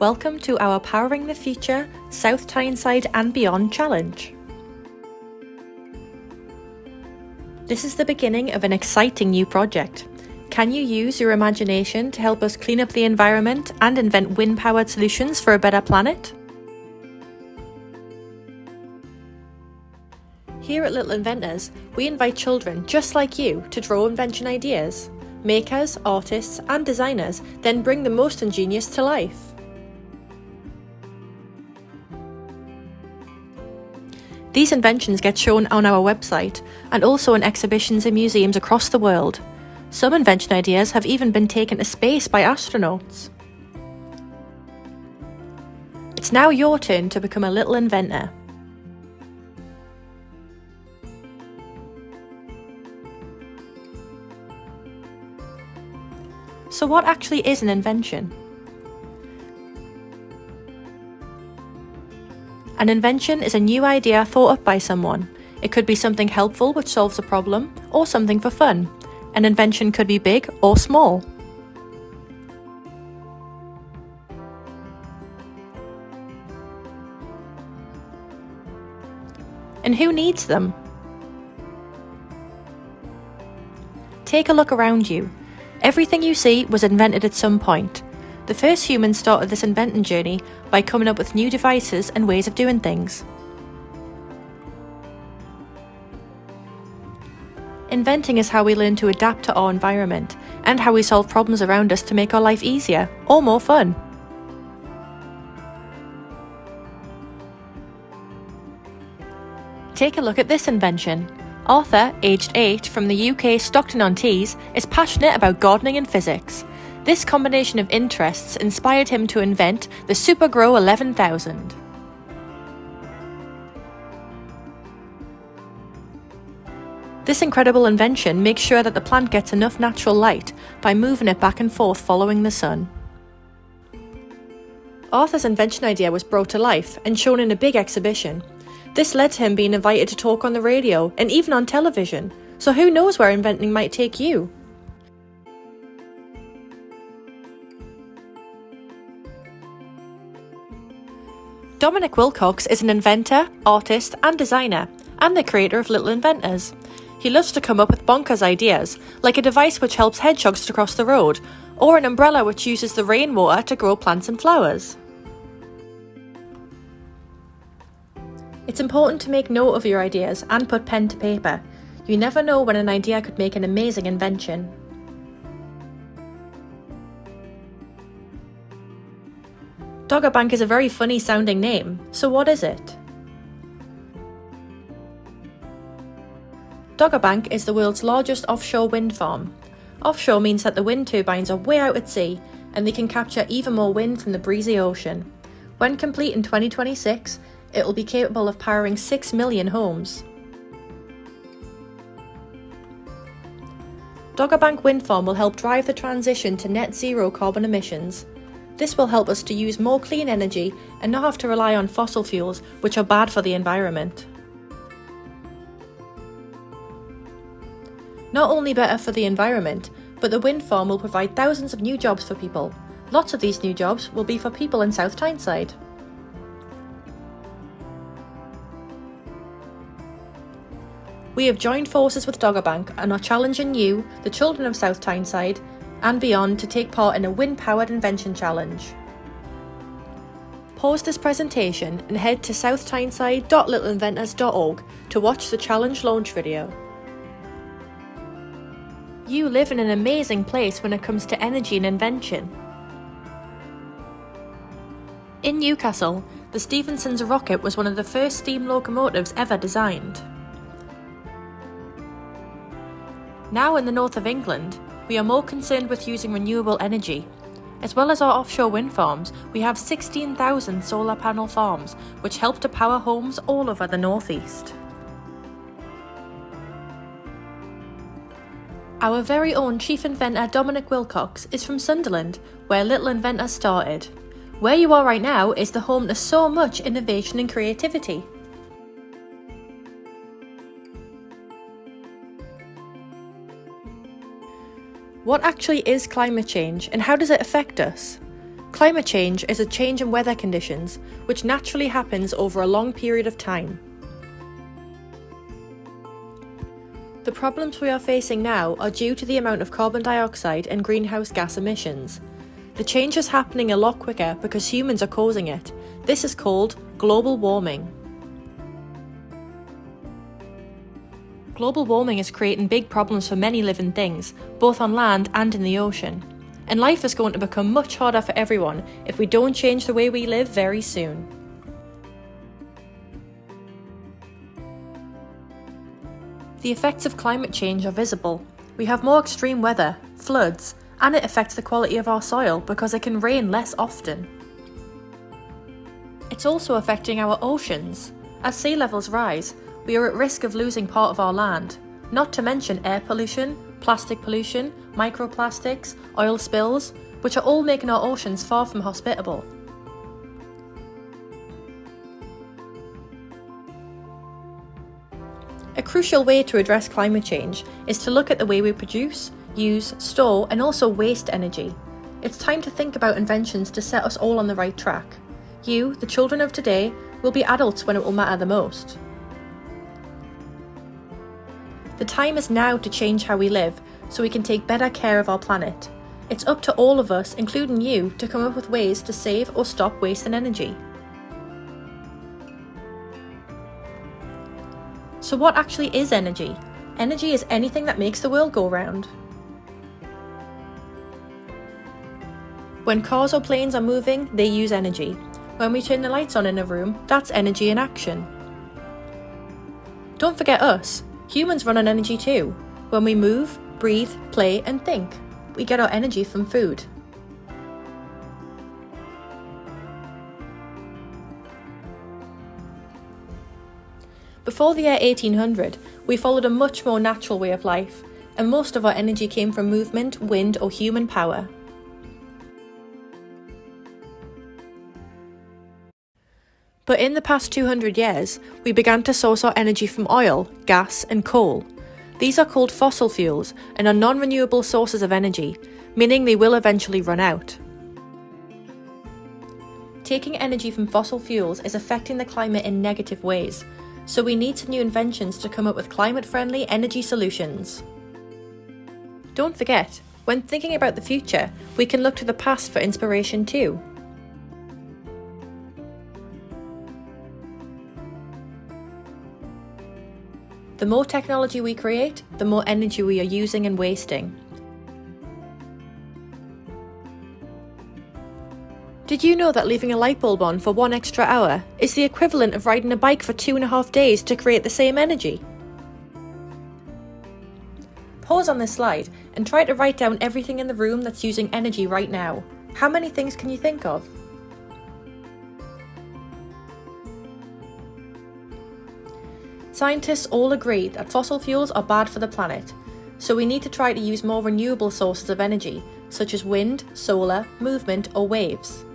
Welcome to our Powering the Future South Tyneside and Beyond Challenge. This is the beginning of an exciting new project. Can you use your imagination to help us clean up the environment and invent wind-powered solutions for a better planet? Here at Little Inventors, we invite children just like you to draw invention ideas. Makers, artists and designers then bring the most ingenious to life. These inventions get shown on our website and also in exhibitions in museums across the world. Some invention ideas have even been taken to space by astronauts. It's now your turn to become a little inventor. So what actually is an invention? An invention is a new idea thought up by someone. It could be something helpful which solves a problem, or something for fun. An invention could be big or small. And who needs them? Take a look around you. Everything you see was invented at some point. The first humans started this inventing journey by coming up with new devices and ways of doing things. Inventing is how we learn to adapt to our environment and how we solve problems around us to make our life easier or more fun. Take a look at this invention. Arthur, aged 8, from the UK Stockton-on-Tees, is passionate about gardening and physics. This combination of interests inspired him to invent the Super Grow 11,000. This incredible invention makes sure that the plant gets enough natural light by moving it back and forth following the sun. Arthur's invention idea was brought to life and shown in a big exhibition. This led to him being invited to talk on the radio and even on television, so who knows where inventing might take you? Dominic Wilcox is an inventor, artist and designer, and the creator of Little Inventors. He loves to come up with bonkers ideas, like a device which helps hedgehogs to cross the road, or an umbrella which uses the rainwater to grow plants and flowers. It's important to make note of your ideas and put pen to paper. You never know when an idea could make an amazing invention. Dogger Bank is a very funny sounding name, so what is it? Dogger Bank is the world's largest offshore wind farm. Offshore means that the wind turbines are way out at sea and they can capture even more wind from the breezy ocean. When complete in 2026, it will be capable of powering 6 million homes. Dogger Bank Wind Farm will help drive the transition to net zero carbon emissions. This will help us to use more clean energy and not have to rely on fossil fuels, which are bad for the environment. Not only better for the environment, but the wind farm will provide thousands of new jobs for people. Lots of these new jobs will be for people in South Tyneside. We have joined forces with Dogger Bank and are challenging you, the children of South Tyneside and beyond, to take part in a wind-powered invention challenge. Pause this presentation and head to southtyneside.littleinventors.org to watch the challenge launch video. You live in an amazing place when it comes to energy and invention. In Newcastle, the Stephenson's rocket was one of the first steam locomotives ever designed. Now in the north of England, we are more concerned with using renewable energy. As well as our offshore wind farms, we have 16,000 solar panel farms, which help to power homes all over the northeast. Our very own chief inventor Dominic Wilcox is from Sunderland, where Little Inventors started. Where you are right now is the home to so much innovation and creativity. What actually is climate change and how does it affect us? Climate change is a change in weather conditions, which naturally happens over a long period of time. The problems we are facing now are due to the amount of carbon dioxide and greenhouse gas emissions. The change is happening a lot quicker because humans are causing it. This is called global warming. Global warming is creating big problems for many living things, both on land and in the ocean. And life is going to become much harder for everyone if we don't change the way we live very soon. The effects of climate change are visible. We have more extreme weather, floods, and it affects the quality of our soil because it can rain less often. It's also affecting our oceans. As sea levels rise, we are at risk of losing part of our land, not to mention air pollution, plastic pollution, microplastics, oil spills, which are all making our oceans far from hospitable. A crucial way to address climate change is to look at the way we produce, use, store, and also waste energy. It's time to think about inventions to set us all on the right track. You, the children of today, will be adults when it will matter the most. The time is now to change how we live, so we can take better care of our planet. It's up to all of us, including you, to come up with ways to save or stop wasting energy. So what actually is energy? Energy is anything that makes the world go round. When cars or planes are moving, they use energy. When we turn the lights on in a room, that's energy in action. Don't forget us. Humans run on energy too. When we move, breathe, play, and think, we get our energy from food. Before the year 1800, we followed a much more natural way of life, and most of our energy came from movement, wind, or human power. But in the past 200 years, we began to source our energy from oil, gas, and coal. These are called fossil fuels and are non-renewable sources of energy, meaning they will eventually run out. Taking energy from fossil fuels is affecting the climate in negative ways, so we need some new inventions to come up with climate-friendly energy solutions. Don't forget, when thinking about the future, we can look to the past for inspiration too. The more technology we create, the more energy we are using and wasting. Did you know that leaving a light bulb on for 1 extra hour is the equivalent of riding a bike for 2.5 days to create the same energy? Pause on this slide and try to write down everything in the room that's using energy right now. How many things can you think of? Scientists all agree that fossil fuels are bad for the planet, so we need to try to use more renewable sources of energy, such as wind, solar, movement, or waves.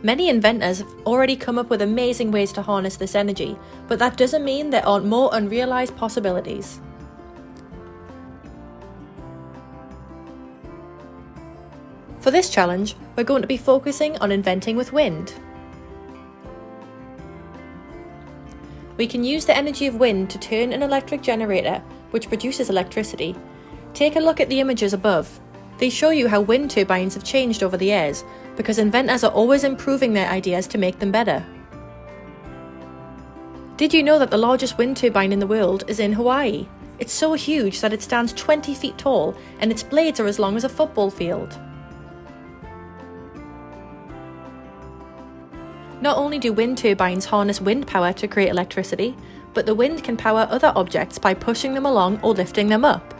Many inventors have already come up with amazing ways to harness this energy, but that doesn't mean there aren't more unrealised possibilities. For this challenge, we're going to be focusing on inventing with wind. We can use the energy of wind to turn an electric generator, which produces electricity. Take a look at the images above. They show you how wind turbines have changed over the years, because inventors are always improving their ideas to make them better. Did you know that the largest wind turbine in the world is in Hawaii? It's so huge that it stands 20 feet tall, and its blades are as long as a football field. Not only do wind turbines harness wind power to create electricity, but the wind can power other objects by pushing them along or lifting them up.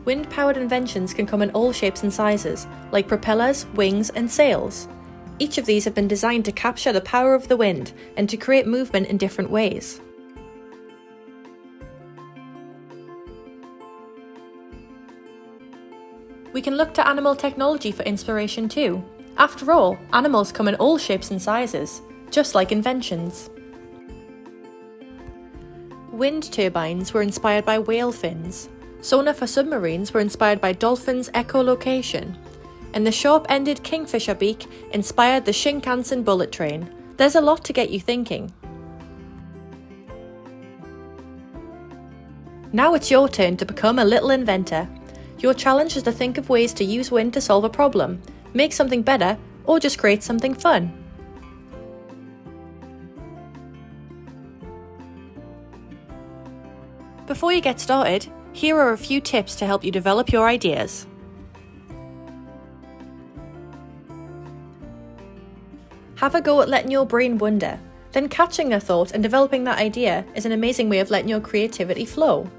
Wind-powered inventions can come in all shapes and sizes, like propellers, wings, and sails. Each of these have been designed to capture the power of the wind and to create movement in different ways. We can look to animal technology for inspiration too. After all, animals come in all shapes and sizes, just like inventions. Wind turbines were inspired by whale fins. Sonar for submarines were inspired by dolphins' echolocation, and the sharp-ended kingfisher beak inspired the Shinkansen bullet train. There's a lot to get you thinking. Now it's your turn to become a little inventor. Your challenge is to think of ways to use wind to solve a problem, make something better, or just create something fun. Before you get started, here are a few tips to help you develop your ideas. Have a go at letting your brain wander. Then catching a thought and developing that idea is an amazing way of letting your creativity flow.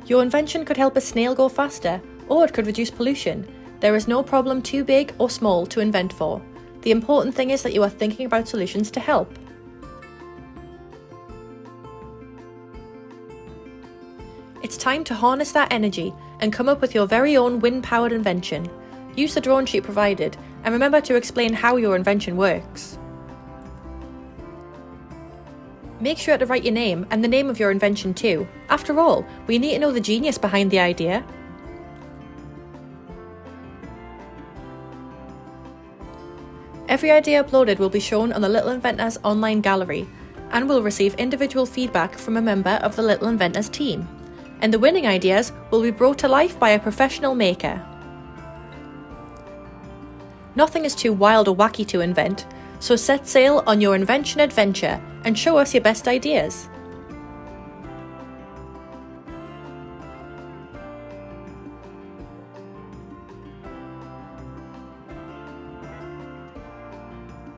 Your invention could help a snail go faster, or it could reduce pollution. There is no problem too big or small to invent for. The important thing is that you are thinking about solutions to help. It's time to harness that energy and come up with your very own wind-powered invention. Use the drawing sheet provided and remember to explain how your invention works. Make sure to write your name and the name of your invention too. After all, we need to know the genius behind the idea. Every idea uploaded will be shown on the Little Inventors online gallery and will receive individual feedback from a member of the Little Inventors team. And the winning ideas will be brought to life by a professional maker. Nothing is too wild or wacky to invent, so set sail on your invention adventure and show us your best ideas.